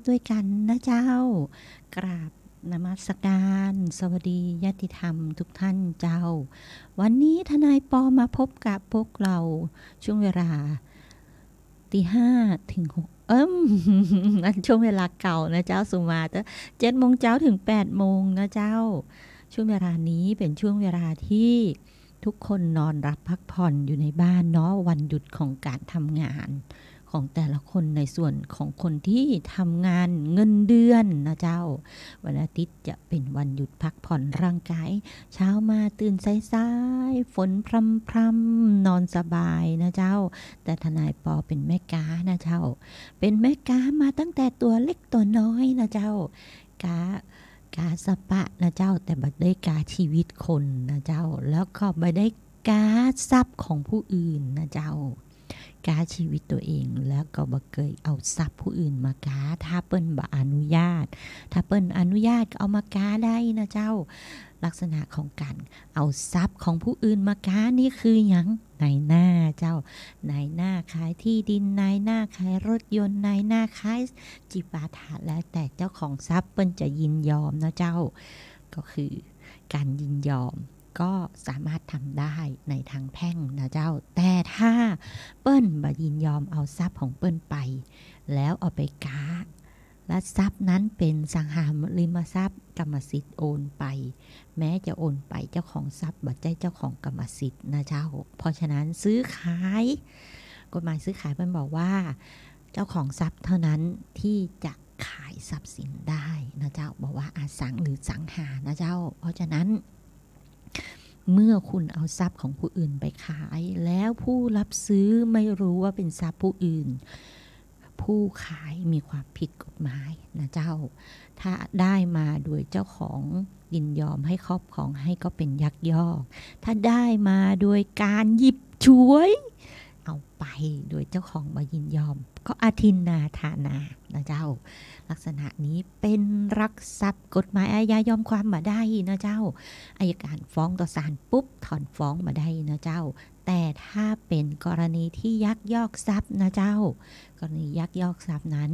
ด้วยกันนะเจ้ากราบนมัสการสวัสดีญาติธรรมทุกท่านเจ้าวันนี้ทนายปอมาพบกับพวกเราช่วงเวลา5 ถึง 6อันช่วงเวลาเก่านะเจ้าสุมาแต่7 โมงเจ้าถึง8 โมงนะเจ้าช่วงเวลานี้เป็นช่วงเวลาที่ทุกคนนอนรับพักผ่อนอยู่ในบ้านเนาะวันหยุดของการทำงานของแต่ละคนในส่วนของคนที่ทำงานเงินเดือนนะเจ้าวันอาทิตย์จะเป็นวันหยุดพักผ่อนร่างกายเช้ามาตื่นสายๆฝนพรำๆนอนสบายนะเจ้าแต่ทนายปอเป็นแม่กานะเจ้าเป็นแม่กามาตั้งแต่ตัวเล็กตัวน้อยนะเจ้ากาสปะนะเจ้าแต่บัดได้กาชีวิตคนนะเจ้าแล้วก็บัดได้กาทรัพย์ของผู้อื่นนะเจ้ากาชีวิตตัวเองแล้วก็บ่เคยเอาทรัพย์ผู้อื่นมากาถ้าเปิ้นบ่อนุญาตถ้าเปิ้นอนุญาตก็เอามากาได้นะเจ้าลักษณะของการเอาทรัพย์ของผู้อื่นมากานี่คือหยังนายหน้าเจ้านายหน้าขายที่ดินนายหน้าขายรถยนต์นายหน้าขายจิปาถะแล้วแต่เจ้าของทรัพย์เปิ้นจะยินยอมนะเจ้าก็คือการยินยอมก็สามารถทำได้ในทางแพ่งนะเจ้าแต่ถ้าเปิ้นบ่ยินยอมเอาทรัพย์ของเปิ้นไปแล้วเอาไปค้าและทรัพย์นั้นเป็นสังหาริมทรัพย์กรรมสิทธิ์โอนไปแม้จะโอนไปเจ้าของทรัพย์บ่ใช่เจ้าของกรรมสิทธิ์นะเจ้าเพราะฉะนั้นซื้อขายกฎหมายซื้อขายเปิ้นบอกว่าเจ้าของทรัพย์เท่านั้นที่จะขายทรัพย์สินได้นะเจ้าบอกว่าอสังหรือสังหานะเจ้าเพราะฉะนั้นเมื่อคุณเอาทรัพย์ของผู้อื่นไปขายแล้วผู้รับซื้อไม่รู้ว่าเป็นทรัพย์ผู้อื่นผู้ขายมีความผิดกฎหมายนะเจ้าถ้าได้มาโดยเจ้าของยินยอมให้ครอบครองให้ก็เป็นยักยอกถ้าได้มาโดยการหยิบฉวยเอาไปโดยเจ้าของมายินยอมก็อาทินนาทานานะเจ้าลักษณะนี้เป็นลักทรัพย์กฎหมายอาญายอมความมาได้นะเจ้าอัยการฟ้องต่อศาลปุ๊บถอนฟ้องมาได้นะเจ้าแต่ถ้าเป็นกรณีที่ยักยอกทรัพย์นะเจ้ากรณียักยอกทรัพย์นั้น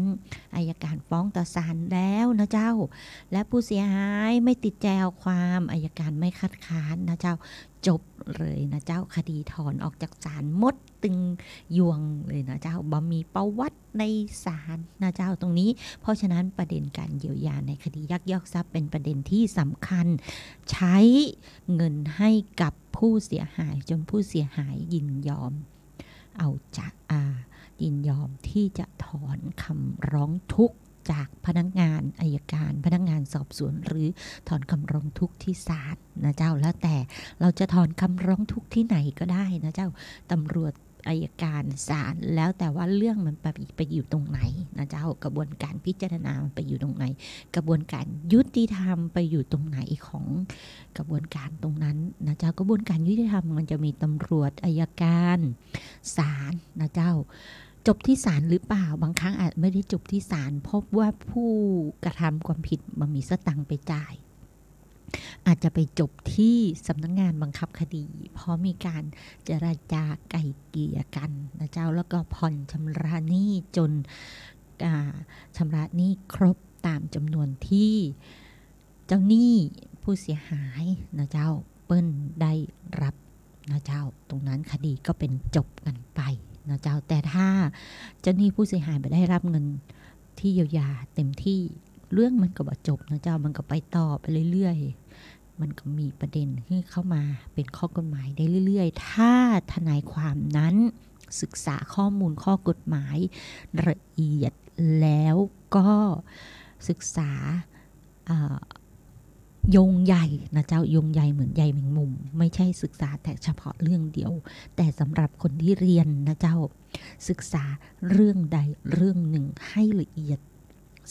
อัยการฟ้องต่อศาลแล้วนะเจ้าและผู้เสียหายไม่ติดใจเอาความอัยการไม่คัดค้านนะเจ้าจบเลยนะเจ้าคดีถอนออกจากศาลหมดตึงยวงเลยนะเจ้าบ่มีประวัติในศาลนะเจ้าตรงนี้เพราะฉะนั้นประเด็นการเยียวยาในคดียักยอกทรัพย์เป็นประเด็นที่สำคัญใช้เงินให้กับผู้เสียหายจนผู้เสียหายยินยอมเอาจากยินยอมที่จะถอนคำร้องทุกข์จากพนักงานอัยการพนักงานสอบสวนหรือถอนคำร้องทุกข์ที่ศาลนะเจ้าแล้วแต่เราจะถอนคำร้องทุกข์ที่ไหนก็ได้นะเจ้าตำรวจอัยการศาลแล้วแต่ว่าเรื่องมันไปอยู่ตรงไหนนะเจ้ากระบวนการพิจารณามันไปอยู่ตรงไหนกระบวนการยุติธรรมไปอยู่ตรงไหนของกระบวนการตรงนั้นนะเจ้ากระบวนการยุติธรรมมันจะมีตำรวจอัยการศาลนะเจ้าจบที่ศาลหรือเปล่าบางครั้งอาจไม่ได้จบที่ศาลพบว่าผู้กระทำความผิดมันมีสตังค์ไปจ่ายอาจจะไปจบที่สำนักงานบังคับคดีเพราะมีการเจรจาไกล่เกลี่ยกันนะเจ้าแล้วก็ผ่อนชำระหนี้จนชำระหนี้ครบตามจำนวนที่เจ้าหนี้ผู้เสียหายนะเจ้าเปิ้นได้รับนะเจ้าตรงนั้นคดีก็เป็นจบกันไปนะเจ้าแต่ถ้าเจ้าหนี้ผู้เสียหายไม่ได้รับเงินที่เยียวยาเต็มที่เรื่องมันก็บ่จบนะเจ้ามันก็ไปต่อไปเรื่อยๆมันก็มีประเด็นที่เข้ามาเป็นข้อกฎหมายได้เรื่อยๆถ้าทนายความนั้นศึกษาข้อมูลข้อกฎหมายละเอียดแล้วก็ศึกษาโยงใหญ่นะเจ้าโยงใหญ่เหมือนใยแมงมุมไม่ใช่ศึกษาแต่เฉพาะเรื่องเดียวแต่สำหรับคนที่เรียนนะเจ้าศึกษาเรื่องใดเรื่องหนึ่งให้ละเอียด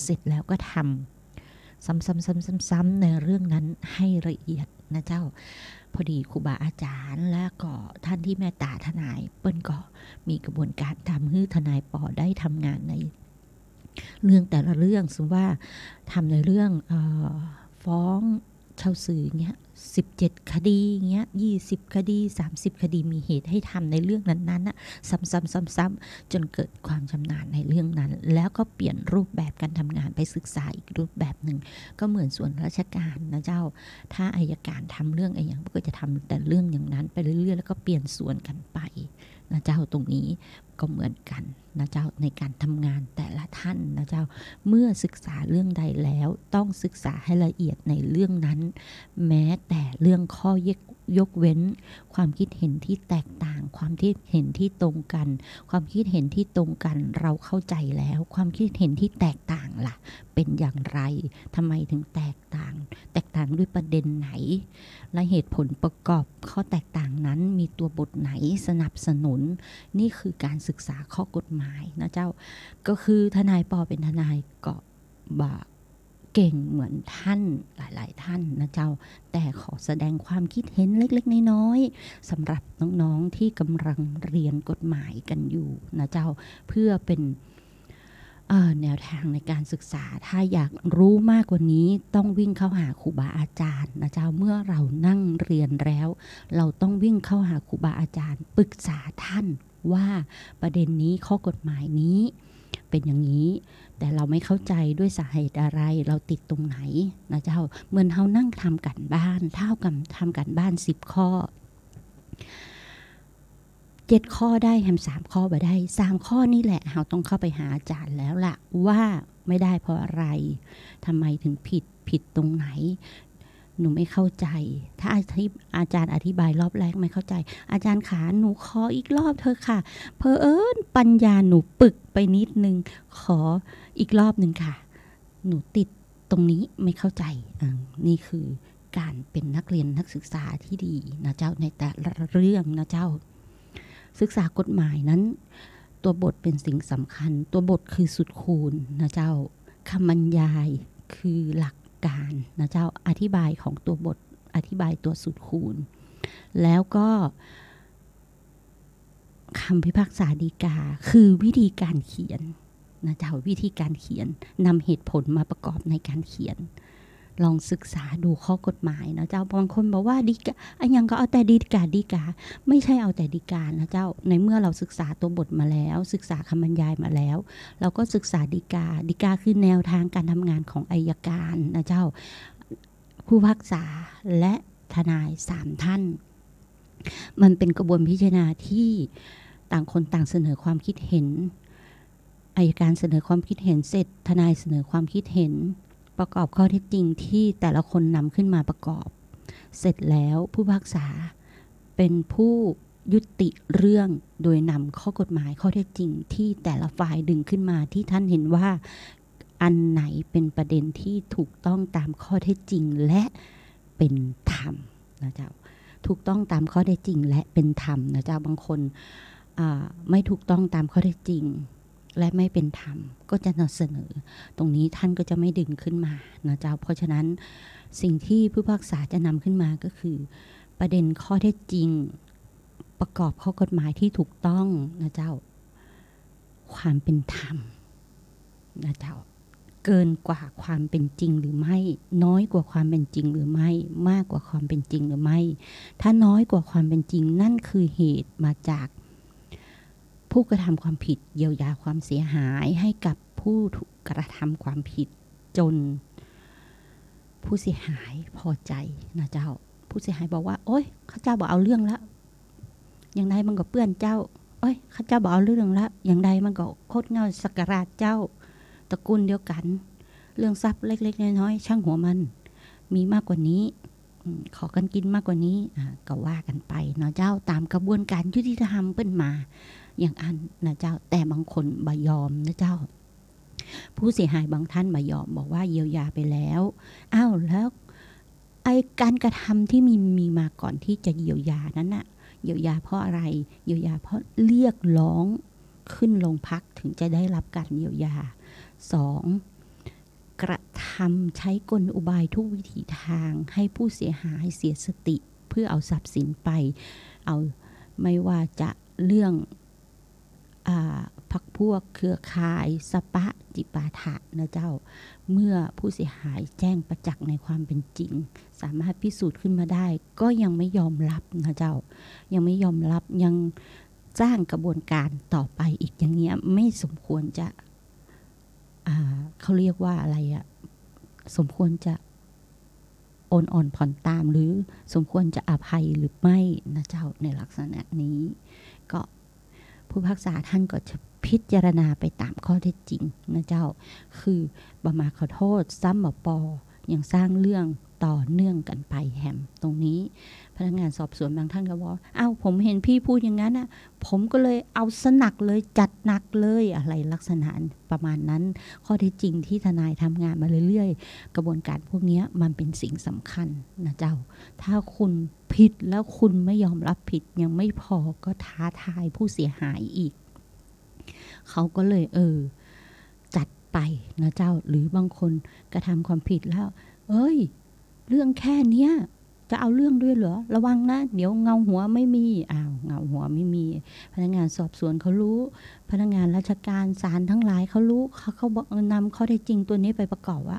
เสร็จแล้วก็ทำซ้ำๆในเรื่องนั้นให้ละเอียดนะเจ้าพอดีครูบาอาจารย์และก็ท่านที่แม่ตาทนายเปิ้นก็มีกระบวนการทำให้ทนายปอได้ทำงานในเรื่องแต่ละเรื่องสมมติว่าทำในเรื่องฟ้อง เช่าซื้อเงี้ย17คดีเงี้ย20คดี30คดีมีเหตุให้ทำในเรื่องนั้นๆน่ะซ้ำๆจนเกิดความชำนาญในเรื่องนั้นแล้วก็เปลี่ยนรูปแบบการทำงานไปศึกษาอีกรูปแบบหนึ่งก็เหมือนส่วนราชการนะเจ้าถ้าอัยการทำเรื่องอะไรอย่างก็จะทำแต่เรื่องอย่างนั้นไปเรื่อยๆแล้วก็เปลี่ยนส่วนกันไปนะเจ้าตรงนี้ก็เหมือนกันนะเจ้าในการทำงานแต่ละท่านนะเจ้าเมื่อศึกษาเรื่องใดแล้วต้องศึกษาให้ละเอียดในเรื่องนั้นแม้แต่เรื่องข้อยกเว้นความคิดเห็นที่แตกต่างความคิดเห็นที่ตรงกันความคิดเห็นที่ตรงกันเราเข้าใจแล้วความคิดเห็นที่แตกต่างล่ะเป็นอย่างไรทำไมถึงแตกต่างด้วยประเด็นไหนและเหตุผลประกอบข้อแตกต่างนั้นมีตัวบทไหนสนับสนุนนี่คือการศึกษาข้อกฎหมายนะเจ้าก็คือทนายปอเป็นทนายก็เก่งเหมือนท่านหลายๆท่านนะเจ้าแต่ขอแสดงความคิดเห็นเล็กๆน้อยๆสำหรับน้องๆที่กำลังเรียนกฎหมายกันอยู่นะเจ้าเพื่อเป็นแนวทางในการศึกษาถ้าอยากรู้มากกว่านี้ต้องวิ่งเข้าหาครูบาอาจารย์นะเจ้าเมื่อเรานั่งเรียนแล้วเราต้องวิ่งเข้าหาครูบาอาจารย์ปรึกษาท่านว่าประเด็นนี้ข้อกฎหมายนี้เป็นอย่างนี้แต่เราไม่เข้าใจด้วยสาเหตุอะไรเราติดตรงไหนนะเจ้าเหมือนเรานั่งทำกันบ้านเท่ากับทำกันบ้าน10ข้อ7ข้อได้แฮม3ข้อไปได้3ข้อนี่แหละเราต้องเข้าไปหาอาจารย์แล้วล่ะว่าไม่ได้เพราะอะไรทำไมถึงผิดตรงไหนหนูไม่เข้าใจถ้าอาจารย์อธิบายรอบแรกไม่เข้าใจอาจารย์ขาหนูขออีกรอบเธอค่ะเผอิญปัญญาหนูปึกไปนิดนึงขออีกรอบนึงค่ะหนูติดตรงนี้ไม่เข้าใจนี่คือการเป็นนักเรียนนักศึกษาที่ดีนะเจ้าในแต่ละเรื่องนะเจ้าศึกษากฎหมายนั้นตัวบทเป็นสิ่งสำคัญตัวบทคือสุดคูณนะเจ้าคำบรรยายคือหลักการนะเจ้าอธิบายของตัวบทอธิบายตัวสุดคูณแล้วก็คำพิพากษาฎีกาคือวิธีการเขียนนะเจ้าวิธีการเขียนนำเหตุผลมาประกอบในการเขียนลองศึกษาดูข้อกฎหมายนะเจ้าบางคนบอกว่าฎีกาอันยังก็เอาแต่ฎีกาไม่ใช่เอาแต่ฎีกานะเจ้าในเมื่อเราศึกษาตัวบทมาแล้วศึกษาคำบรรยายมาแล้วเราก็ศึกษาฎีกาคือแนวทางการทำงานของอัยการนะเจ้าผู้พิพากษาและทนาย3ท่านมันเป็นกระบวนพิจารณาที่ต่างคนต่างเสนอความคิดเห็นอัยการเสนอความคิดเห็นเสร็จทนายเสนอความคิดเห็นประกอบข้อเท็จจริงที่แต่ละคนนำขึ้นมาประกอบเสร็จแล้วผู้พิพากษาเป็นผู้ยุติเรื่องโดยนำข้อกฎหมายข้อเท็จจริงที่แต่ละฝ่ายดึงขึ้นมาที่ท่านเห็นว่าอันไหนเป็นประเด็นที่ถูกต้องตามข้อเท็จจริงและเป็นธรรมนะเจ้าถูกต้องตามข้อเท็จจริงและเป็นธรรมนะเจ้าบางคนไม่ถูกต้องตามข้อเท็จจริงและไม่เป็นธรรมก็จะนำเสนอตรงนี้ท่านก็จะไม่ดึงขึ้นมานะเจ้าเพราะฉะนั้นสิ่งที่ผู้พิพากษาจะนำขึ้นมาก็คือประเด็นข้อเท็จจริงประกอบข้อกฎหมายที่ถูกต้องนะเจ้าความเป็นธรรมนะเจ้าเกินกว่าความเป็นจริงหรือไม่น้อยกว่าความเป็นจริงหรือไม่มากกว่าความเป็นจริงหรือไม่ถ้าน้อยกว่าความเป็นจริงนั่นคือเหตุมาจากผู้กระทำความผิดเยียวยาความเสียหายให้กับผู้ถูกกระทำความผิดจนผู้เสียหายพอใจนะเจ้าผู้เสียหายบอกว่าโอ๊ยข้าเจ้าบอกเอาเรื่องแล้วอย่างใดมันก็เปื้อนเจ้าโอ๊ยข้าเจ้าบอกเอาเรื่องแล้วอย่างใดมันก็โคตรเงาสักการะเจ้าตระกูลเดียวกันเรื่องทรัพย์เล็กๆน้อยๆช่างหัวมันมีมากกว่านี้ขอกันกินมากกว่านี้ก็ว่ากันไปนะเจ้าตามกระบวนการยุติธรรมเปิ้นมาอย่างอันนะเจ้าแต่บางคนบ่ยอมนะเจ้าผู้เสียหายบางท่านบ่ยอมบอกว่าเยียวยาไปแล้วอ้าวแล้วไอ้การกระทำที่มีมาก่อนที่จะเยียวยานั้นน่ะเยียวยาเพราะอะไรเยียวยาเพราะเรียกร้องขึ้นโรงพักถึงจะได้รับการเยียวยา2กระทำใช้กลอุบายทุกวิถีทางให้ผู้เสียหายเสียสติเพื่อเอาทรัพย์สินไปเอาไม่ว่าจะเรื่องพ พรรคพวกเครือข่ายสปะจิปาถะนะเจ้าเมื่อผู้เสียหายแจ้งประจักษ์ในความเป็นจริงสามารถพิสูจน์ขึ้นมาได้ก็ยังไม่ยอมรับนะเจ้ายังไม่ยอมรับยังสร้างกระบวนการต่อไปอีกอย่างเงี้ยไม่สมควรจะเขาเรียกว่าอะไรอะสมควรจะโอนอ่อนผ่อนตามหรือสมควรจะอภัยหรือไม่นะเจ้าในลักษณะนี้ก็ผู้พิพากษาท่านก็จะพิจารณาไปตามข้อเท็จจริงนะเจ้าคือบมาขอโทษซ้ำปอยังสร้างเรื่องต่อเนื่องกันไปแฮมตรงนี้พนักงานสอบสวนบางท่านก็บอกอ้าวผมเห็นพี่พูดอย่างนั้นนะผมก็เลยเอาสนักเลยจัดหนักเลยอะไรลักษณะประมาณนั้นข้อเท็จจริงที่ทนายทำงานมาเรื่อยๆกระบวนการพวกนี้มันเป็นสิ่งสำคัญนะเจ้าถ้าคุณผิดแล้วคุณไม่ยอมรับผิดยังไม่พอก็ท้าทายผู้เสียหายอีกเขาก็เลยจัดไปนะเจ้าหรือบางคนกระทำความผิดแล้วเรื่องแค่เนี้ยจะเอาเรื่องด้วยเหรอระวังนะเดี๋ยวเงาหัวไม่มีเงาหัวไม่มีพนักงานสอบสวนเขารู้พนักงานราชการศาลทั้งหลายเขารู้เขาบอกนำข้อเท็จจริงตัวนี้ไปประกอบว่า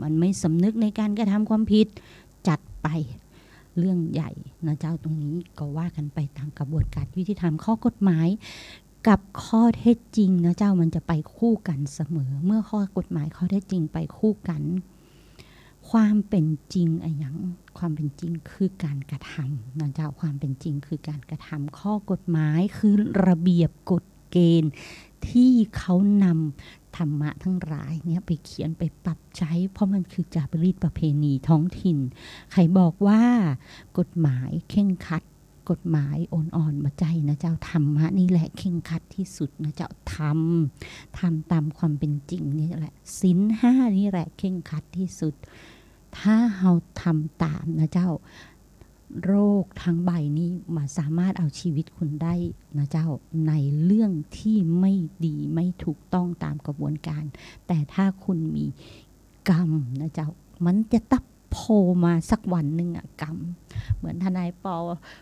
มันไม่สำนึกในการกระทำความผิดจัดไปเรื่องใหญ่นะเจ้าตรงนี้ก็ว่ากันไปตามกระบวนการยุติธรรมข้อกฎหมายกับข้อเท็จจริงนะเจ้ามันจะไปคู่กันเสมอเมื่อข้อกฎหมายข้อเท็จจริงไปคู่กันความเป็นจริงอย่างความเป็นจริงคือการกระทำนะเจ้าความเป็นจริงคือการกระทำข้อกฎหมายคือระเบียบกฎเกณฑ์ที่เขานำธรรมะทั้งหลายเนี่ยไปเขียนไปปรับใช้เพราะมันคือจารีตประเพณีท้องถิ่นใครบอกว่ากฎหมายเคร่งครัดกฎหมายอ่อนมาใจนะเจ้าธรรมะนี่แหละเคร่งครัดที่สุดนะเจ้าทำตามความเป็นจริงนี่แหละศีลห้านี่แหละเคร่งครัดที่สุดถ้าเราทำตามนะเจ้าโรคทั้งใบนี้มาสามารถเอาชีวิตคุณได้นะเจ้าในเรื่องที่ไม่ดีไม่ถูกต้องตามกระบวนการแต่ถ้าคุณมีกรรมนะเจ้ามันจะตับโผล่มาสักวันหนึ่งกรรมเหมือนทนายปอ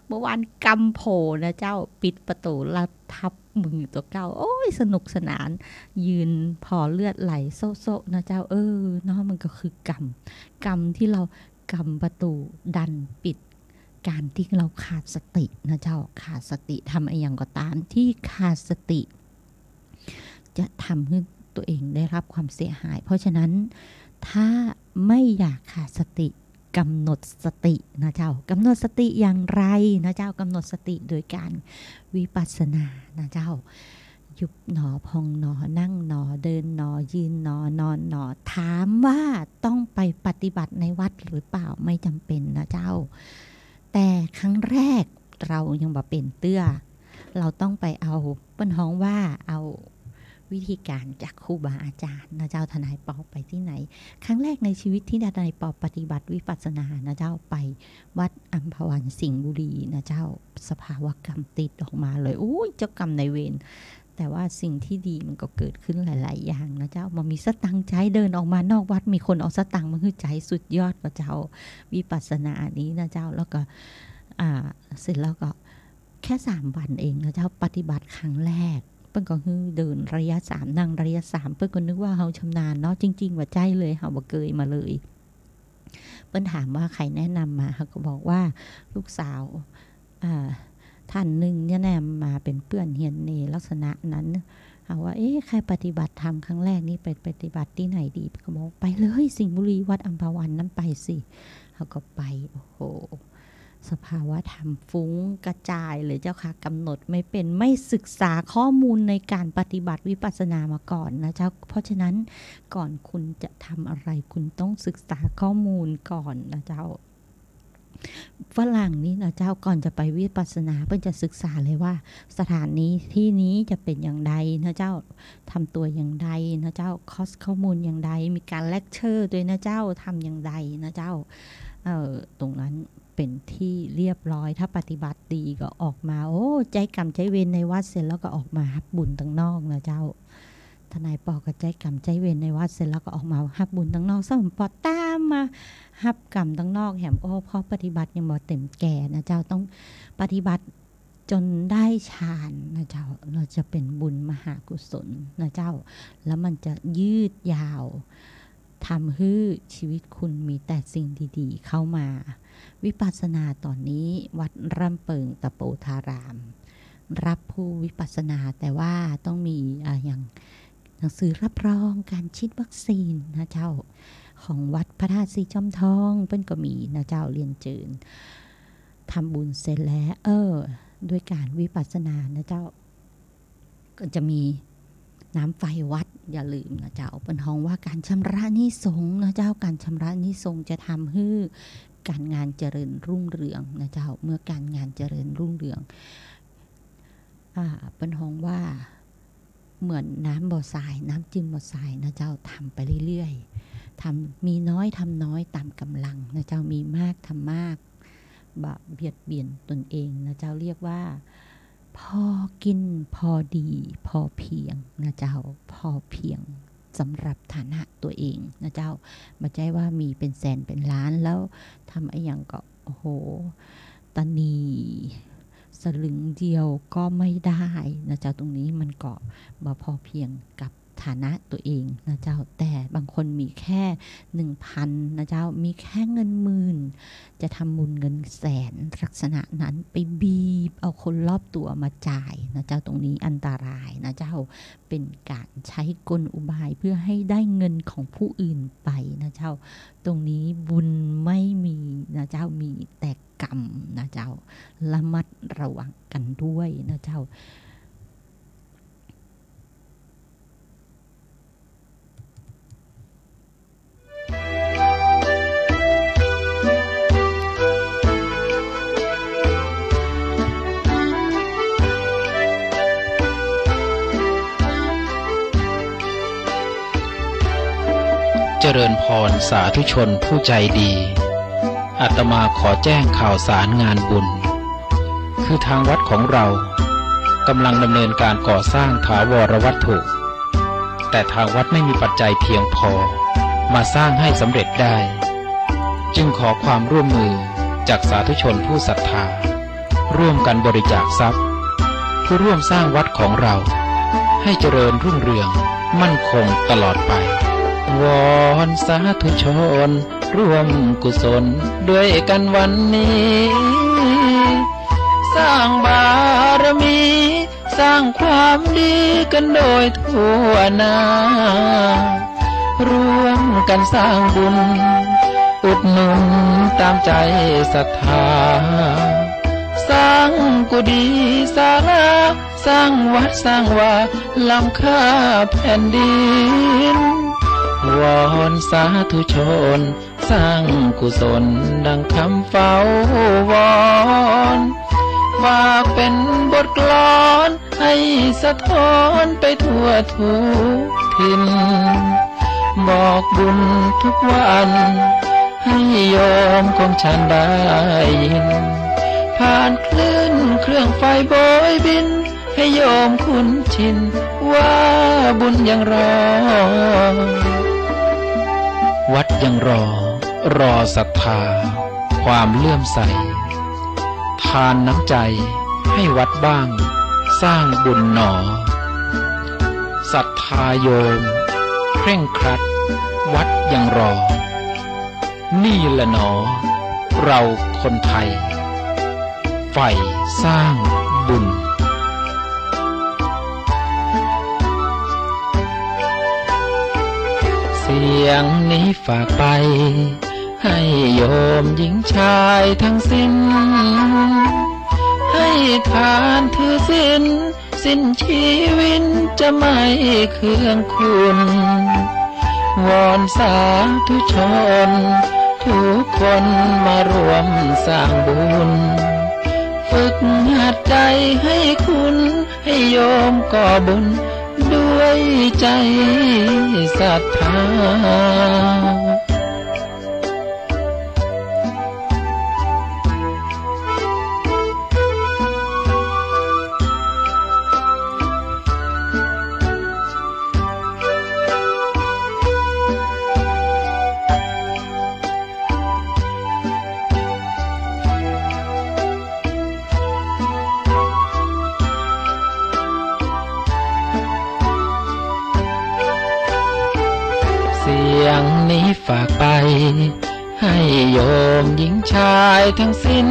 เมื่อวานกรรมโผล่นะเจ้าปิดประตูแล้วทับมือตัวเก่าโอ้ยสนุกสนานยืนพอเลือดไหลโซะนะเจ้าเนาะมันก็คือกรรมที่เรากำประตูดันปิดการที่เราขาดสตินะเจ้าขาดสติทำอะไรอย่างก็ตามที่ขาดสติจะทำให้ตัวเองได้รับความเสียหายเพราะฉะนั้นถ้าไม่อยากขาดสติกำหนดสตินะเจ้ากำหนดสติอย่างไรนะเจ้ากำหนดสติโดยการวิปัสสนานะเจ้ายุบหนอพองหนอนั่งหนอเดินหนอยืนหนอนอนหนอถามว่าต้องไปปฏิบัติในวัดหรือเปล่าไม่จำเป็นนะเจ้าแต่ครั้งแรกเรายังบ่เป็นเตื้อเราต้องไปเอาเปิ้นฮ้องว่าเอาวิธีการจากครูบาอาจารย์นะเจ้าทนายปอไปที่ไหนครั้งแรกในชีวิตที่ทนายปอปฏิบัติวิปัสสนานะเจ้าไปวัดอัมพวันสิงห์บุรีนะเจ้าสภาวะกรรมติดออกมาเลยอุ้ยเจ้ากรรมนายเวรแต่ว่าสิ่งที่ดีมันก็เกิดขึ้นหลายๆอย่างนะเจ้ามันมีสตังใจเดินออกมานอกวัดมีคนเอาสตังมาคือใจสุดยอดกว่าเจ้าวิปัสสนานี้นะเจ้าแล้วก็เสร็จแล้วก็แค่3 วันเองนะเจ้าปฏิบัติครั้งแรกเปิ้นก็คือเดินระยะ3นั่งระยะ3เปิ้นก็นึกว่าเฮาชำนาญเนาะจริงๆว่าใจเลยเฮาบ่เคยมาเลยเปิ้นถามว่าใครแนะนำมาเฮาก็บอกว่าลูกสาวท่านหนึ่งเนี่ยแนะนำมาเป็นเพื่อนเฮียนในลักษณะนั้นเอาว่าใครปฏิบัติธรรมครั้งแรกนี่ไปปฏิบัติที่ไหนดีก็บอกไปเลยสิงห์บุรีวัดอัมพวันนั้นไปสิเฮาก็ไปโอ้โหสภาวะธรรมฟุ้งกระจายเลยเจ้าค่ะกำหนดไม่เป็นไม่ศึกษาข้อมูลในการปฏิบัติวิปัสสนามาก่อนนะเจ้าเพราะฉะนั้นก่อนคุณจะทำอะไรคุณต้องศึกษาข้อมูลก่อนนะเจ้าฝรั่งนี่นะเจ้าก่อนจะไปวิปัสสนาเพื่อจะศึกษาเลยว่าสถานนี้ที่นี้จะเป็นอย่างไรนะเจ้าทำตัวอย่างไรนะเจ้าคอสข้อมูลอย่างไรมีการเลคเชอร์ด้วยนะเจ้าทำอย่างไรนะเจ้าตรงนั้นเป็นที่เรียบร้อยถ้าปฏิบัติดีก็ออกมาใจกรรมใจเวรในวัดเสร็จแล้วก็ออกมาฮับบุญตั้งนอกนะเจ้าทนายปอก็ใจกรรมใจเวรในวัดเสร็จแล้วก็ออกมาฮับบุญตั้งนอกสมปอตามมาฮับกรรมตั้งนอกแหมพอปฏิบัติยังบ่เต็มแก่นะเจ้าต้องปฏิบัติ จนได้ฌานนะเจ้าเราจะเป็นบุญมหากุศลนะเจ้าแล้วมันจะยืดยาวทำให้ชีวิตคุณมีแต่สิ่งดีๆเข้ามาวิปัสสนาตอนนี้วัดร่ำเปิงตะโปธารามรับผู้วิปัสสนาแต่ว่าต้องมีอย่างหนังสือรับรองการฉีดวัคซีนนะเจ้าของวัดพระธาตุสีจอมทองเปิ้นก็มีนะเจ้าเรียนเจิญทำบุญเสร็จแล้วด้วยการวิปัสสนานะเจ้าก็จะมีน้ำไฟวัดอย่าลืมนะเจ้าเป็นห้องว่าการชำระหนี้สงฆ์นะเจ้าการชำระหนี้สงฆ์จะทำให้การงานเจริญรุ่งเรืองนะเจ้าเมื่อการงานเจริญรุ่งเรืองเป็นห้องว่าเหมือนน้ำบ่อทรายน้ำจิ้มบ่อทรายนะเจ้าทำไปเรื่อยๆทำมีน้อยทำน้อยตามกำลังนะเจ้ามีมากทำมากบะเบียดเบียนตนเองนะเจ้าเรียกว่าพอกินพอดีพอเพียงนะเจ้าพอเพียงสำหรับฐานะตัวเองนะเจ้าไม่ใช่ว่ามีเป็นแสนเป็นล้านแล้วทำไอ้อย่างก็โอ้โหตะนีสลึงเดียวก็ไม่ได้นะเจ้าตรงนี้มันก็บ่พอเพียงกับฐานะตัวเองนะเจ้าแต่บางคนมีแค่ 1,000 นะเจ้ามีแค่เงินหมื่นจะทำบุญเงินแสนลักษณะนั้นไปบีบเอาคนรอบตัวมาจ่ายนะเจ้าตรงนี้อันตรายนะเจ้าเป็นการใช้กลอุบายเพื่อให้ได้เงินของผู้อื่นไปนะเจ้าตรงนี้บุญไม่มีนะเจ้ามีแต่กรรมนะเจ้าระมัดระวังกันด้วยนะเจ้าเจริญพรสาธุชนผู้ใจดีอาตมาขอแจ้งข่าวสารงานบุญคือทางวัดของเรากำลังดำเนินการก่อสร้างถาวรวัตถุแต่ทางวัดไม่มีปัจจัยเพียงพอมาสร้างให้สำเร็จได้จึงขอความร่วมมือจากสาธุชนผู้ศรัทธาร่วมกันบริจาคทรัพย์เพื่อร่วมสร้างวัดของเราให้เจริญรุ่งเรืองมั่นคงตลอดไปวอนสาธุชนร่วมกุศลด้วยกันวันนี้สร้างบารมีสร้างความดีกันโดยทั่วหน้าร่วมกันสร้างบุญอุดหนุนตามใจศรัทธาสร้างกุฏิศาลาสร้างวัดสร้างวาล้ำค่าแผ่นดินวอนสาธุชนสร้างกุศลดังคำเฝ้าวอนฝากเป็นบทกลอนให้สะท้อนไปทั่วทุกถิ่นบอกบุญทุกวันให้โยมของฉันได้ยินผ่านคลื่นเครื่องไฟโบยบินให้โยมคุ้นชินว่าบุญยังรอวัดยังรอศรัทธาความเลื่อมใสทานน้ำใจให้วัดบ้างสร้างบุญหนอศรัทธาโยมเคร่งครัดวัดยังรอนี่แหละหนอเราคนไทยใฝ่สร้างบุญเสียงนี้ฝากไปให้โยมหญิงชายทั้งสิ้นให้ทานถือสิ้นชีวิตจะไม่เคืองคุณวอนสาธุชนทุกคนมารวมสร้างบุญฝึกหัดใจให้คุณให้โยมก่อบุญด้วยใจศรัทธา ดังนี้ฝากไปให้โยมหญิงชายทั้งสิ้น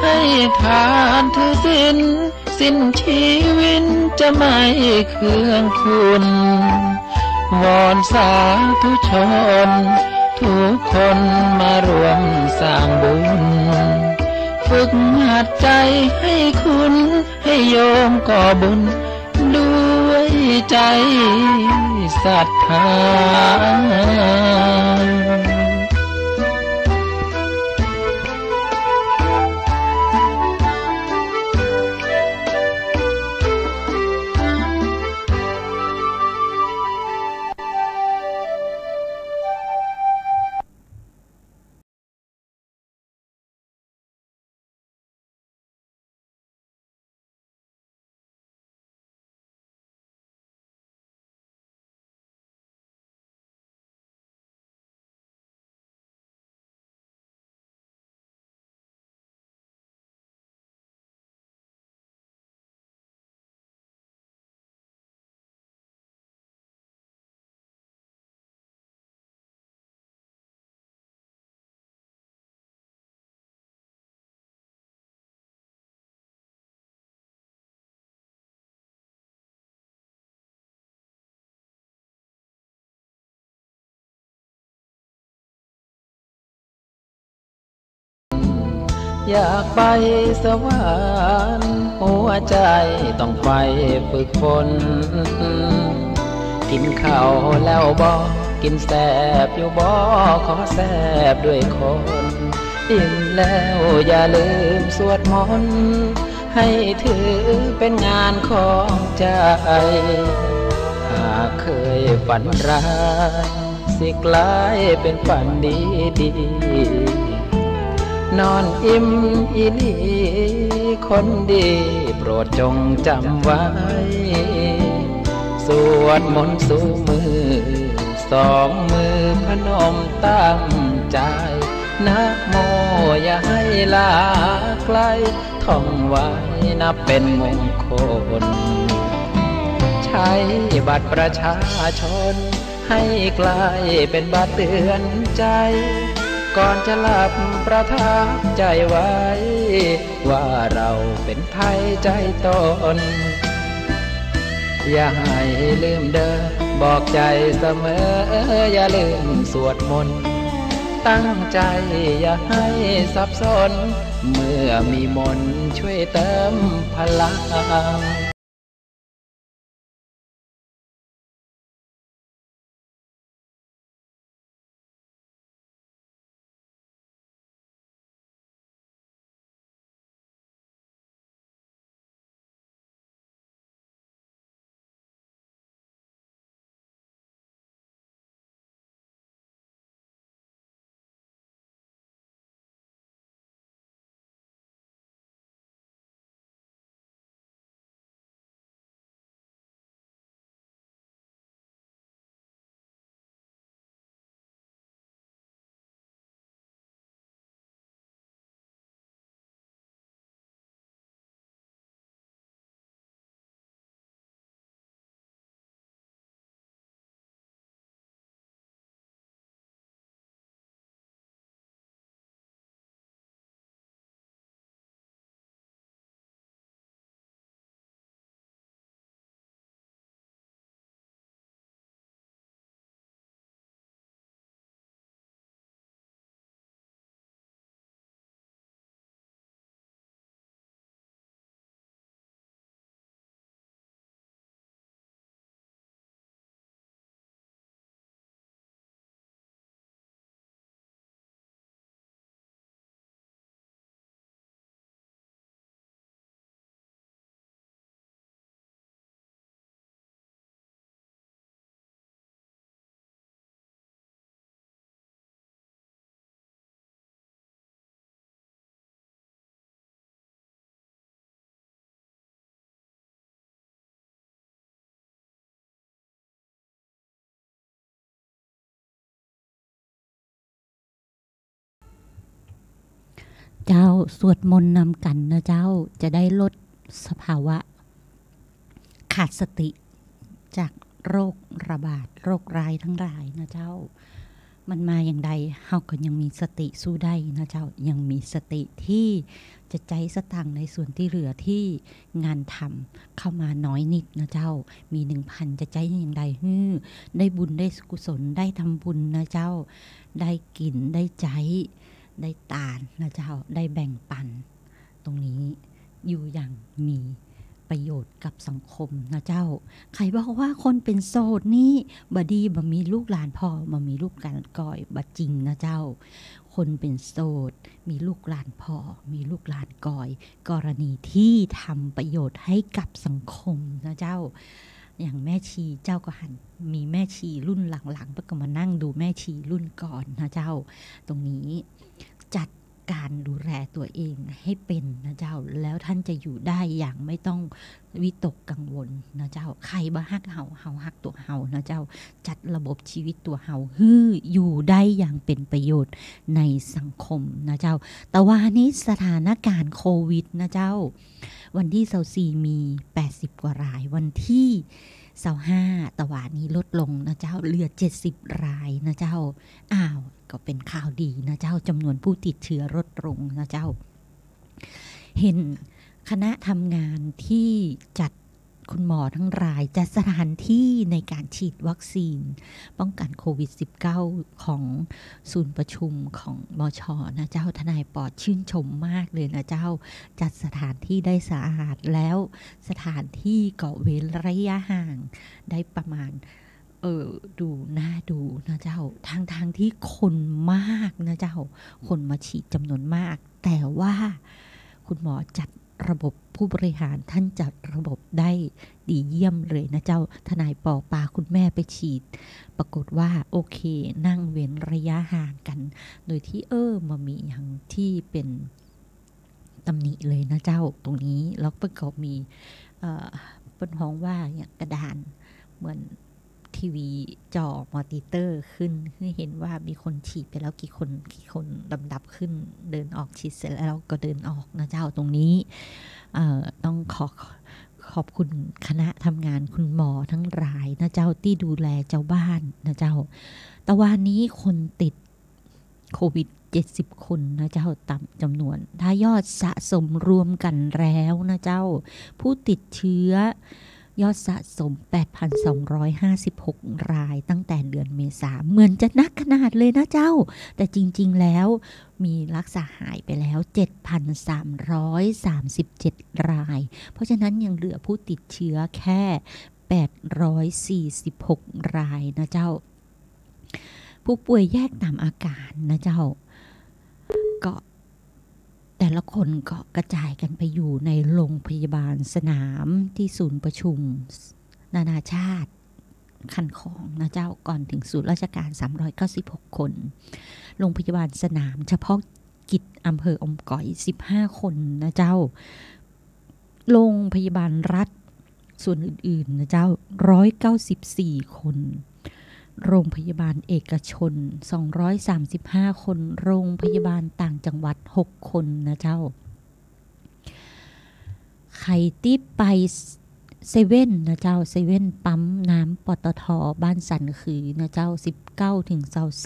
ให้ทานถือสิ้นชีวิตจะไม่เคืองคุณวอนสาธุชนทุกคนมารวมสร้างบุญฝึกหัดใจให้คุณให้โยมก่อบุญด้วยใจศรัทธาอยากไปสวรรค์หัวใจต้องไปฝึกฝนกินข้าวแล้วบ่กินแสบอยู่บ่ขอแสบด้วยคนอิ่มแล้วอย่าลืมสวดมนต์ให้ถือเป็นงานของใจหากเคยฝันร้ายสิกลายเป็นฝันดีนอนอิ่มอีหลีคนดีโปรดจงจำไว้สวดมนต์สู่มือสองมือพนมตั้งใจนะโมอย่าให้ลาไกลท่องไว้นับเป็นมงคลใช้บัตรประชาชนให้กลายเป็นบัตรเตือนใจก่อนจะหลับประทับใจไว้ว่าเราเป็นไทยใจตนอย่าให้ลืมเดินบอกใจเสมออย่าลืมสวดมนต์ตั้งใจอย่าให้สับสนเมื่อมีมนต์ช่วยเติมพลังเจ้าสวดมนต์นำกันนะเจ้าจะได้ลดสภาวะขาดสติจาก โรคระบาดโรคร้ายทั้งหลายนะเจ้ามันมาอย่างใดเฮาก็ยังมีสติสู้ได้นะเจ้ายังมีสติที่จะใจสตังในส่วนที่เหลือที่งานทำเข้ามาน้อยนิดนะเจ้ามี 1,000 จะใจอย่างใดได้บุญได้กุศลได้ทำบุญนะเจ้าได้กินได้ใจได้ตานนะเจ้าได้แบ่งปันตรงนี้อยู่อย่างมีประโยชน์กับสังคมนะเจ้าใครบอกว่าคนเป็นโสดนี่บ่ดีบ่มีลูกหลานพ่อบ่มีลูกหลานก่อยบ่จริงนะเจ้าคนเป็นโสดมีลูกหลานพ่อมีลูกหลานก่อยกรณีที่ทำประโยชน์ให้กับสังคมนะเจ้าอย่างแม่ชีเจ้าก็หันมีแม่ชีรุ่นหลังๆก็มานั่งดูแม่ชีรุ่นก่อนนะเจ้าตรงนี้จัดการดูแลตัวเองให้เป็นนะเจ้าแล้วท่านจะอยู่ได้อย่างไม่ต้องวิตกกังวลนะเจ้าใครบ่ฮักเฮาฮักตัวเฮานะเจ้าจัดระบบชีวิตตัวเฮาอยู่ได้อย่างเป็นประโยชน์ในสังคมนะเจ้าแต่ว่านี้สถานการณ์โควิดนะเจ้าวันที่24มี80กว่ารายวันที่25ตะวันนี้ลดลงนะเจ้าเหลือ70รายนะเจ้าก็เป็นข่าวดีนะเจ้าจำนวนผู้ติดเชื้อลดลงนะเจ้าเห็นคณะทำงานที่จัดคุณหมอทั้งรายจัดสถานที่ในการฉีดวัคซีนป้องกันโควิด -19 ของศูนย์ประชุมของมช.นะเจ้าทนายปอดชื่นชมมากเลยนะเจ้าจัดสถานที่ได้สะอาดแล้วสถานที่ก็เว้นระยะห่างได้ประมาณดูน่าดูนะเจ้าทางที่คนมากนะเจ้าคนมาฉีดจำนวนมากแต่ว่าคุณหมอจัดระบบผู้บริหารท่านจัดระบบได้ดีเยี่ยมเลยนะเจ้าทนายปอปาคุณแม่ไปฉีดปรากฏว่าโอเคนั่งเว้นระยะห่างกันโดยที่มามีอย่างที่เป็นตำหนิเลยนะเจ้าตรงนี้แล้วประกอบมีเป็นห้องว่าอย่างกระดานเหมือนทีวีจอมอนิเตอร์ขึ้นให้เห็นว่ามีคนฉีดไปแล้วกี่คนลำดับขึ้นเดินออกฉีดเสร็จแล้วก็เดินออกนะเจ้าตรงนี้ต้องขอบคุณคณะทำงานคุณหมอทั้งรายนะเจ้าที่ดูแลเจ้าบ้านนะเจ้าแต่วันนี้คนติดโควิด70คนนะเจ้าต่ำจำนวนถ้ายอดสะสมรวมกันแล้วนะเจ้าผู้ติดเชื้อยอดสะสม 8,256 รายตั้งแต่เดือนเมษายนเหมือนจะนักขนาดเลยนะเจ้าแต่จริงๆแล้วมีรักษาหายไปแล้ว 7,337 รายเพราะฉะนั้นยังเหลือผู้ติดเชื้อแค่846 รายนะเจ้าผู้ป่วยแยกตามอาการนะเจ้าก็แต่ละคนก็กระจายกันไปอยู่ในโรงพยาบาลสนามที่ศูนย์ประชุมนานาชาติคันของนะเจ้าก่อนถึงศูนย์ราชการ396คนโรงพยาบาลสนามเฉพาะกิจอำเภออมก๋อย15คนนะเจ้าโรงพยาบาลรัฐส่วนอื่นๆนะเจ้า194คนโรงพยาบาลเอกชน235คนโรงพยาบาลต่างจังหวัด6คนนะเจ้าใครที่ไปเซเว่นนะเจ้าเซเว่นปั๊มน้ำปตท.บ้านสันคือนะเจ้า19ถึง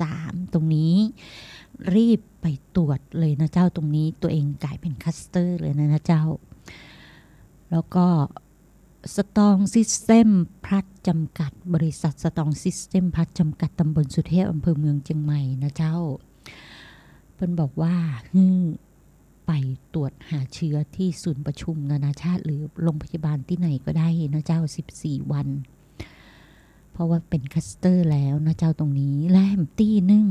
23ตรงนี้รีบไปตรวจเลยนะเจ้าตรงนี้ตัวเองกลายเป็นคัสเตอร์เลยนะเจ้าแล้วก็สตองซิสเต็มพัฒจำกัดบริษัทสตองซิสเต็มพัฒจำกัดตำบลสุเทพอำเภอเมืองเชียงใหม่นะเจ้าเพิ่นบอกว่าไปตรวจหาเชื้อที่ศูนย์ประชุมนานาชาติหรือโรงพยาบาลที่ไหนก็ได้นะเจ้า14วันเพราะว่าเป็นคัสเตอร์แล้วนะเจ้าตรงนี้และแฮมตี้นึง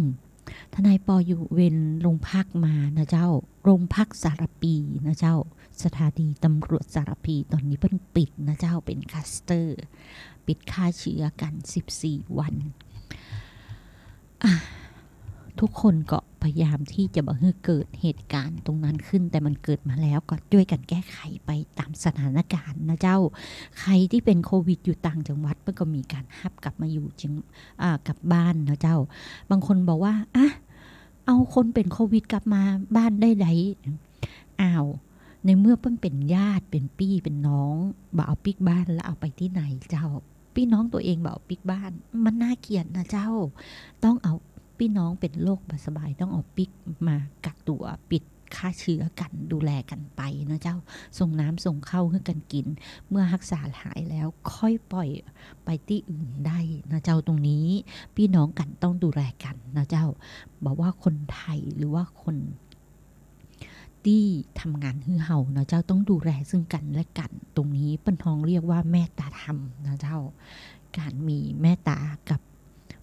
ทนายปออยู่เวนโรงพักมานะเจ้าโรงพักสารปีนะเจ้าสถานีตำรวจสารพีตอนนี้เพิ่งปิดนะเจ้าเป็นคัสเตอร์ปิดฆ่าเชื้อกัน14วันทุกคนก็พยายามที่จะบอกให้เกิดเหตุการณ์ตรงนั้นขึ้นแต่มันเกิดมาแล้วก็ช่วยกันแก้ไขไปตามสถานการณ์นะเจ้าใครที่เป็นโควิดอยู่ต่างจังหวัดมันก็มีการฮับกลับมาอยู่กลับบ้านนะเจ้าบางคนบอกว่าเอาคนเป็นโควิดกลับมาบ้านได้ไหนในเมื่อเพิ่งเป็นญาติเป็นพี่เป็นน้องบ่เอาปิกบ้านแล้วเอาไปที่ไหนเจ้า พี่น้องตัวเองบอกปิกบ้านมันน่าเกลียดนะเจ้าต้องเอาพี่น้องเป็นโรคบาสบายต้องเอาปิกมากักตัวปิดฆ่าเชื้อกันดูแลกันไปนะเจ้าส่งน้ำส่งเข้าให้กันกินเมื่อรักษาหายแล้วค่อยปล่อยไปที่อื่นได้นะเจ้าตรงนี้พี่น้องกันต้องดูแลกันนะเจ้าบอกว่าคนไทยหรือว่าคนที่ทำงานฮือเห่านะเจ้าต้องดูแลซึ่งกันและกันตรงนี้เปิ้นทองเรียกว่าแม่ตาธรรมนะเจ้าการมีแม่ตากับ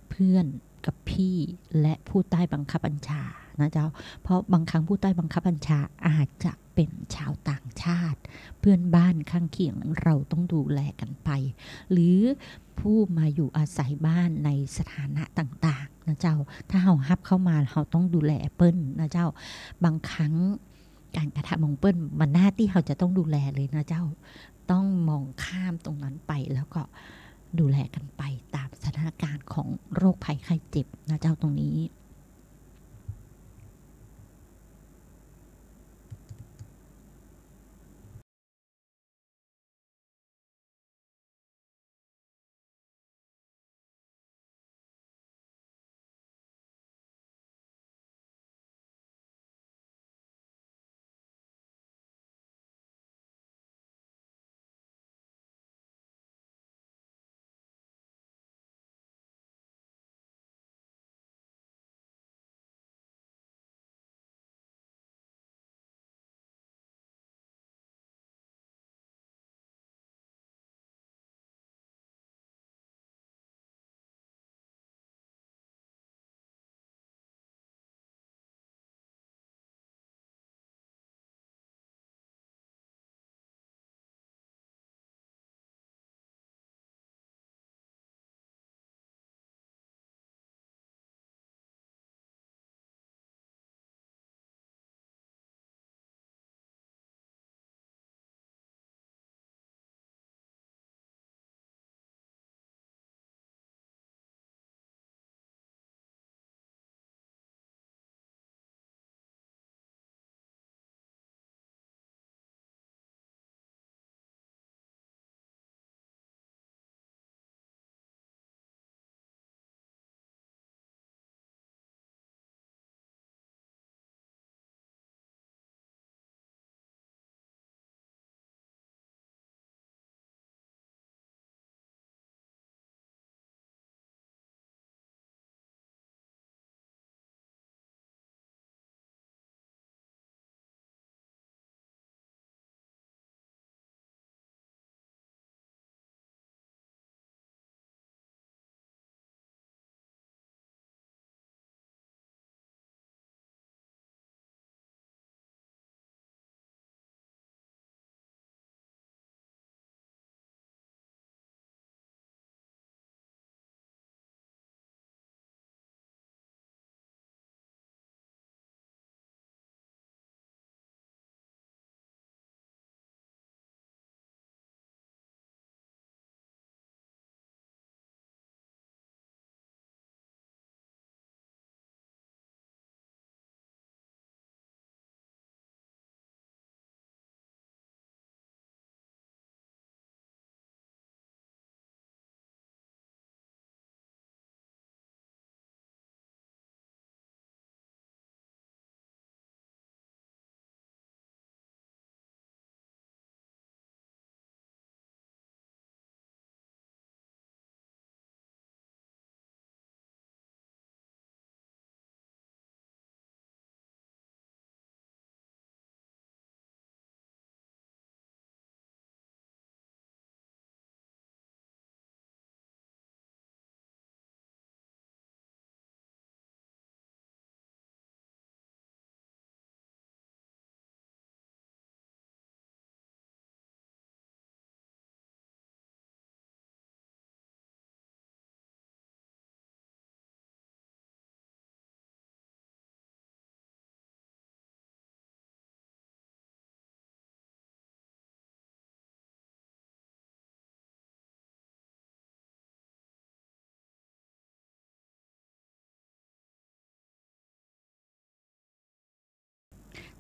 เพื่อนกับพี่และผู้ใต้บังคับบัญชานะเจ้าเพราะบางครั้งผู้ใต้บังคับบัญชาอาจจะเป็นชาวต่างชาติเพื่อนบ้านข้างเคียงเราต้องดูแลกันไปหรือผู้มาอยู่อาศัยบ้านในสถานะต่างๆนะเจ้าถ้าเราฮับเข้ามาเราต้องดูแลเปิ้ลนะเจ้าบางครั้งการกระทำของเปิ้ลมันหน้าที่เราจะต้องดูแลเลยนะเจ้าต้องมองข้ามตรงนั้นไปแล้วก็ดูแลกันไปตามสถานการณ์ของโรคภัยไข้เจ็บนะเจ้าตรงนี้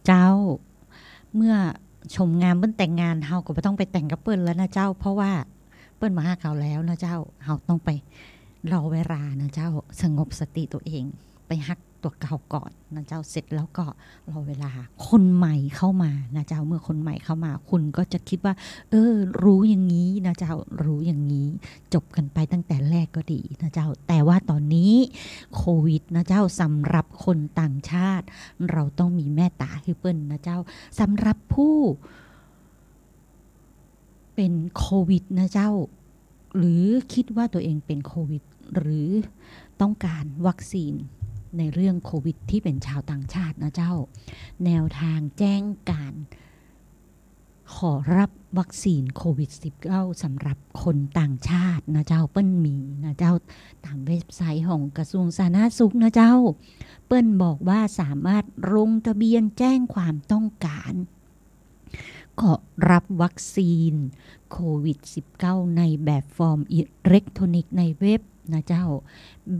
เจ้าเมื่อชมงามเปิ้นแต่งงานเฮาก็บ่ต้องไปแต่งกับเปิ้นแล้วนะเจ้าเพราะว่า เปิ้นมาหาเขาแล้วนะเจ้าเราต้องไปรอเวลานะเจ้าสงบสติตัวเองไปฮักตัวเก่าก่อนนะเจ้าเสร็จแล้วก็รอเวลาคนใหม่เข้ามานะเจ้าเมื่อคนใหม่เข้ามาคุณก็จะคิดว่ารู้อย่างนี้นะเจ้ารู้อย่างนี้จบกันไปตั้งแต่แรกก็ดีนะเจ้าแต่ว่าตอนนี้โควิดนะเจ้าสำหรับคนต่างชาติเราต้องมีแม่ตาให้เปิ้นนะเจ้าสำหรับผู้เป็นโควิดนะเจ้าหรือคิดว่าตัวเองเป็นโควิดหรือต้องการวัคซีนในเรื่องโควิดที่เป็นชาวต่างชาตินะเจ้าแนวทางแจ้งการขอรับวัคซีนโควิด-19 สำหรับคนต่างชาตินะเจ้าเปิ้นมีนะเจ้าตามเว็บไซต์ของกระทรวงสาธารณสุขนะเจ้าเปิ้นบอกว่าสามารถลงทะเบียนแจ้งความต้องการขอรับวัคซีนโควิด-19 ในแบบฟอร์มอิเล็กทรอนิกส์ในเว็บนะเจ้า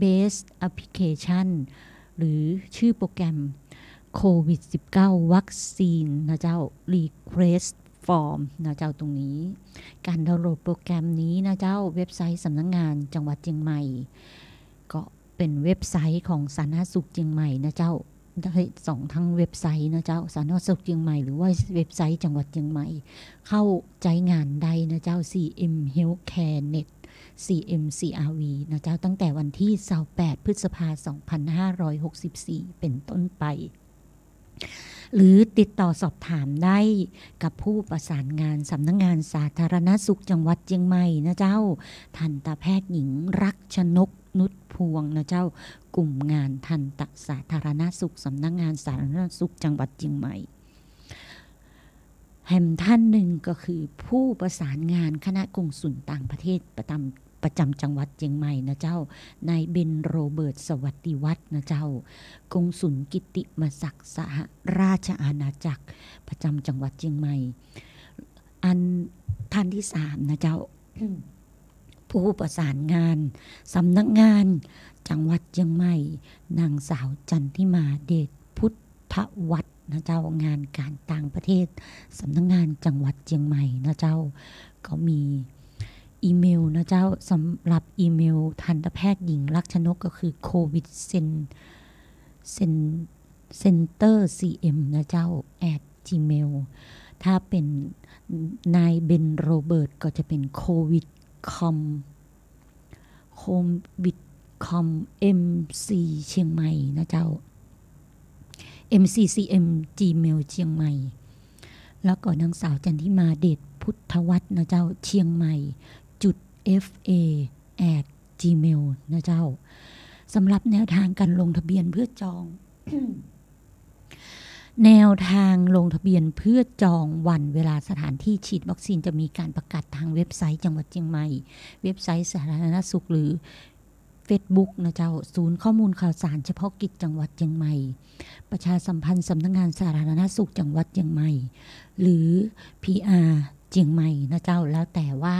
Base Application หรือชื่อโปรแกรมโควิด-19 วัคซีนนะเจ้า Request Form นะเจ้าตรงนี้การดาวน์โหลดโปรแกรมนี้นะเจ้าเว็บไซต์สำนักงานจังหวัดเชียงใหม่ก็เป็นเว็บไซต์ของสาธารณสุขเชียงใหม่นะเจ้าได้2ทั้งเว็บไซต์นะเจ้าสาธารณสุขเชียงใหม่หรือว่าเว็บไซต์จังหวัดเชียงใหม่เข้าใจงานได้นะเจ้า CM Healthcare Net CMCRV นะเจ้าตั้งแต่วันที่28พฤษภาคม2564เป็นต้นไปหรือติดต่อสอบถามได้กับผู้ประสานงานสำนักงานสาธารณสุขจังหวัดเชียงใหม่นะเจ้าทันตแพทย์หญิงรักชนกนุชพวงนะเจ้ากลุ่มงานทันตสาธารณสุขสำนักงานสาธารณสุขจังหวัดเชียงใหม่แห่งท่านหนึ่งก็คือผู้ประสานงานคณะกงสุลต่างประเทศประจำจังหวัดเชียงใหม่นะเจ้านายเบนโรเบิร์ตสวัสดิวัฒน์นะเจ้ากงสุลกิติมศักดิ์สหราชอาณาจักรประจำจังหวัดเชียงใหม่อันท่านที่3นะเจ้า ผู้ประสานงานสำนักงานจังหวัดเชียงใหม่นางสาวจันทิมาเดชพุทธวัฒน์นะเจ้างานการต่างประเทศสำนักงานจังหวัดเชียงใหม่นะเจ้าก็มีอีเมลนะเจ้าสำหรับอีเมลทันตแพทย์หญิงลักษณกก็คือ covid center cm นะเจ้า @gmail ถ้าเป็นนายเบนโรเบิร์ตก็จะเป็น covid.com mc เชียงใหม่นะเจ้า mccm gmail เชียงใหม่แล้วก็นางสาวจันทิมาเดชพุทธวัฒน์นะเจ้าเชียงใหม่fa @gmail นะเจ้าสำหรับแนวทางการลงทะเบียนเพื่อจอง แนวทางลงทะเบียนเพื่อจองวันเวลาสถานที่ฉีดวัคซีนจะมีการประกาศทางเว็บไซต์จังหวัดเชียงใหม่เว็บไซต์สาธารณสุขหรือ Facebook นะเจ้าศูนย์ข้อมูลข่าวสารเฉพาะกิจจังหวัดเชียงใหม่ประชาสัมพันธ์สำนักงานสาธารณสุขจังหวัดเชียงใหม่หรือ PRเชียงใหม่นะเจ้าแล้วแต่ว่า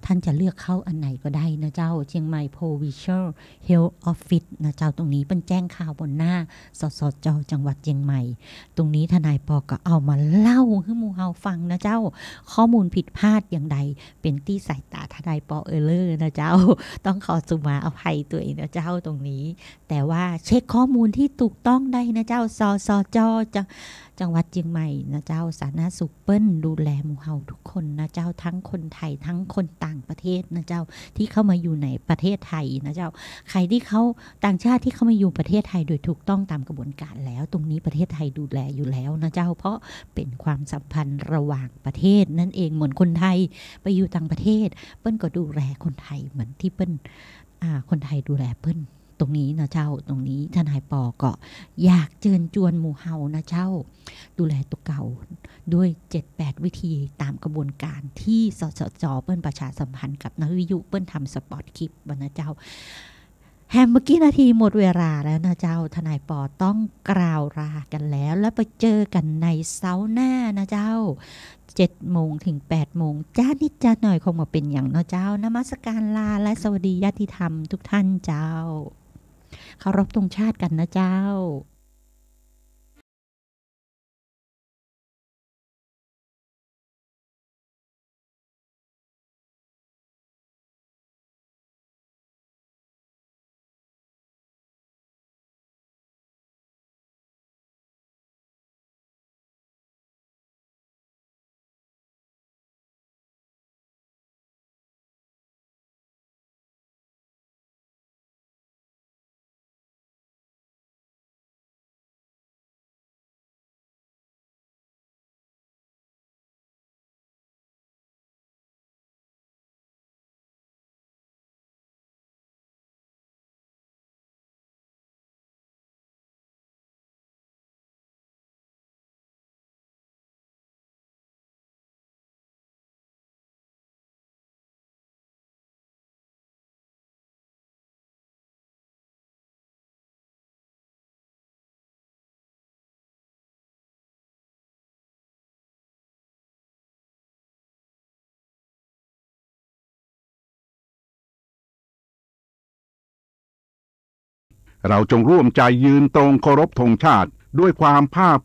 ท่านจะเลือกเข้าอันไหนก็ได้นะเจ้าเชียงใหม่ Provincial Health Office นะเจ้าตรงนี้เป็นแจ้งข่าวบนหน้าสสจ.จังหวัดเชียงใหม่ตรงนี้ทนายปอก็เอามาเล่าให้หมู่เฮาฟังนะเจ้าข้อมูลผิดพลาดอย่างใดเป็นที่สายตาทนายปอเลอร์นะเจ้าต้องขอสุมาอภัยตัวเองนะเจ้าตรงนี้แต่ว่าเช็คข้อมูลที่ถูกต้องได้นะเจ้าสสจ.จังหวัดเชียงใหม่นะเจ้าสาธารณสุขเปิ้นดูแลหมู่เฮาทุกคนนะเจ้าทั้งคนไทยทั้งคนต่างประเทศนะเจ้าที่เข้ามาอยู่ในประเทศไทยนะเจ้าใครที่เขาต่างชาติที่เข้ามาอยู่ประเทศไทยโดยถูกต้องตามกระบวนการแล้วตรงนี้ประเทศไทยดูแลอยู่แล้วนะเจ้าเพราะเป็นความสัมพันธ์ระหว่างประเทศนั่นเองเหมือนคนไทยไปอยู่ต่างประเทศเปิ้นก็ดูแลคนไทยเหมือนที่เปิ้นคนไทยดูแลเปิ้นตรงนี้นะเจ้าตรงนี้ทนายปอก็อยากเชิญชวนหมู่เฮานะเจ้าดูแลตัวเก่าด้วย 7-8 วิธีตามกระบวนการที่สสจ.เปิ้นประชาสัมพันธ์กับนักวิทยุเปิ้นทำสปอตคลิปวันนะเจ้าแฮมเมื่อกี้นาทีหมดเวลาแล้วนะเจ้าทนายปอต้องกล่าวลากันแล้วไปเจอกันในเสาร์หน้านะเจ้า7 โมงถึง 8 โมงจ้านิดจ้าหน่อยคงมาเป็นอย่างเนาะเจ้านมัสการลาและสวัสดีญาติธรรมทุกท่านเจ้าเคารพธงชาติกันนะเจ้า เราจงร่วมใจยืนตรงเคารพธงชาติด้วยความภาคภูมิ